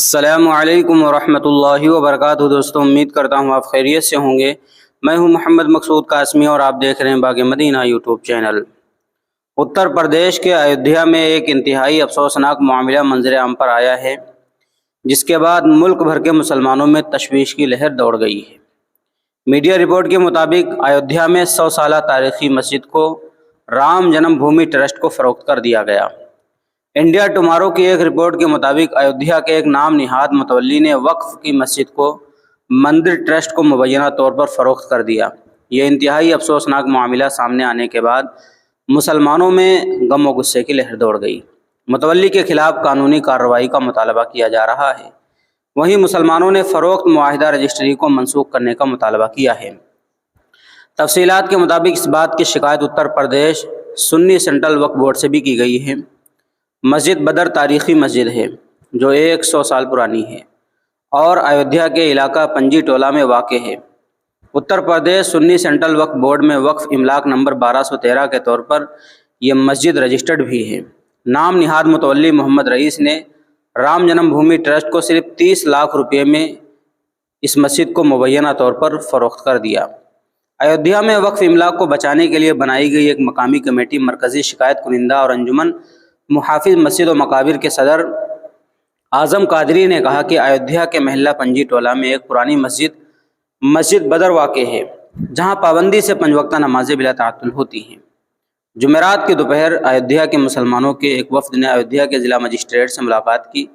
السلام علیکم ورحمۃ اللہ وبرکاتہ۔ دوستوں، امید کرتا ہوں آپ خیریت سے ہوں گے۔ میں ہوں محمد مقصود قاسمی اور آپ دیکھ رہے ہیں باغ مدینہ یوٹیوب چینل۔ اتر پردیش کے ایودھیا میں ایک انتہائی افسوسناک معاملہ منظر عام پر آیا ہے، جس کے بعد ملک بھر کے مسلمانوں میں تشویش کی لہر دوڑ گئی ہے۔ میڈیا رپورٹ کے مطابق ایودھیا میں 100 سالہ تاریخی مسجد کو رام جنم بھومی ٹرسٹ کو فروخت کر دیا گیا۔ انڈیا ٹمارو کی ایک رپورٹ کے مطابق ایودھیا کے ایک نام نہاد متولی نے وقف کی مسجد کو مندر ٹرسٹ کو مبینہ طور پر فروخت کر دیا۔ یہ انتہائی افسوسناک معاملہ سامنے آنے کے بعد مسلمانوں میں غم و غصے کی لہر دوڑ گئی۔ متولی کے خلاف قانونی کارروائی کا مطالبہ کیا جا رہا ہے۔ وہیں مسلمانوں نے فروخت معاہدہ رجسٹری کو منسوخ کرنے کا مطالبہ کیا ہے۔ تفصیلات کے مطابق اس بات کی شکایت اتر پردیش سنی سینٹرل وقف بورڈ سے بھی کی گئی ہے۔ مسجد بدر تاریخی مسجد ہے جو 100 سال پرانی ہے اور ایودھیا کے علاقہ پنجی ٹولہ میں واقع ہے۔ اتر پردیش سنی سینٹرل وقف بورڈ میں وقف املاک نمبر 1213 کے طور پر یہ مسجد رجسٹرڈ بھی ہے۔ نام نہاد متولی محمد رئیس نے رام جنم بھومی ٹرسٹ کو صرف 30 لاکھ روپے میں اس مسجد کو مبینہ طور پر فروخت کر دیا۔ ایودھیا میں وقف املاک کو بچانے کے لیے بنائی گئی ایک مقامی کمیٹی مرکزی شکایت کنندہ اور انجمن محافظ مسجد و مقابر کے صدر اعظم قادری نے کہا کہ ایودھیا کے محلہ پنجی ٹولہ میں ایک پرانی مسجد بدر واقع ہے، جہاں پابندی سے 5 وقتہ نمازیں بلا تعطل ہوتی ہیں۔ جمعرات کی دوپہر ایودھیا کے مسلمانوں کے ایک وفد نے ایودھیا کے ضلع مجسٹریٹ سے ملاقات کی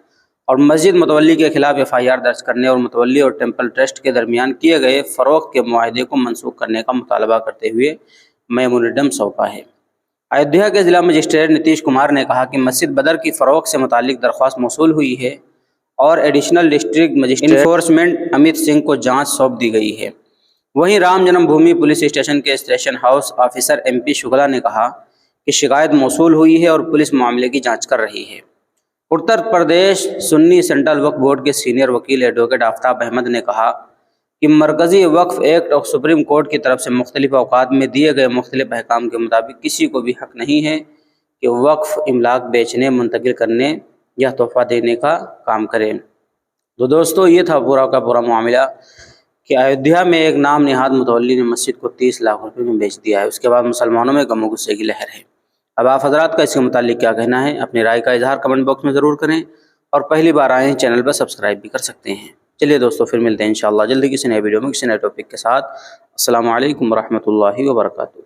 اور مسجد متولی کے خلاف FIR درج کرنے اور متولی اور ٹیمپل ٹرسٹ کے درمیان کیے گئے فروخت کے معاہدے کو منسوخ کرنے کا مطالبہ کرتے ہوئے میمورنڈم سونپا ہے۔ ایودھیا کے ضلع مجسٹریٹ نتیش کمار نے کہا کہ مسجد بدر کی فروخت سے متعلق درخواست موصول ہوئی ہے اور ایڈیشنل ڈسٹرکٹ مجسٹریٹ انفورسمنٹ امت سنگھ کو جانچ سونپ دی گئی ہے۔ وہیں رام جنم بھومی پولیس اسٹیشن کے station house officer MP Shukla نے کہا کہ شکایت موصول ہوئی ہے اور پولیس معاملے کی جانچ کر رہی ہے۔ اتر پردیش سنی سینٹرل وقف بورڈ کے سینئر وکیل ایڈوکیٹ آفتاب احمد نے کہا کہ مرکزی وقف ایکٹ اور سپریم کورٹ کی طرف سے مختلف اوقات میں دیے گئے مختلف احکام کے مطابق کسی کو بھی حق نہیں ہے کہ وقف املاک بیچنے، منتقل کرنے یا تحفہ دینے کا کام کرے۔ تو دوستو، یہ تھا پورا کا پورا معاملہ کہ ایودھیا میں ایک نام نہاد متولی نے مسجد کو 30 لاکھ روپے میں بیچ دیا ہے۔ اس کے بعد مسلمانوں میں غم و غصے کی لہر ہے۔ اب آپ حضرات کا اس کے متعلق کیا کہنا ہے؟ اپنی رائے کا اظہار کمنٹ باکس میں ضرور کریں، اور پہلی بار آئے ہیں چینل پر سبسکرائب بھی کر سکتے ہیں۔ چلیے دوستو، پھر ملتے ہیں انشاءاللہ جلدی کسی نئے ویڈیو میں کسی نئے ٹاپک کے ساتھ۔ السلام علیکم ورحمۃ اللہ وبرکاتہ۔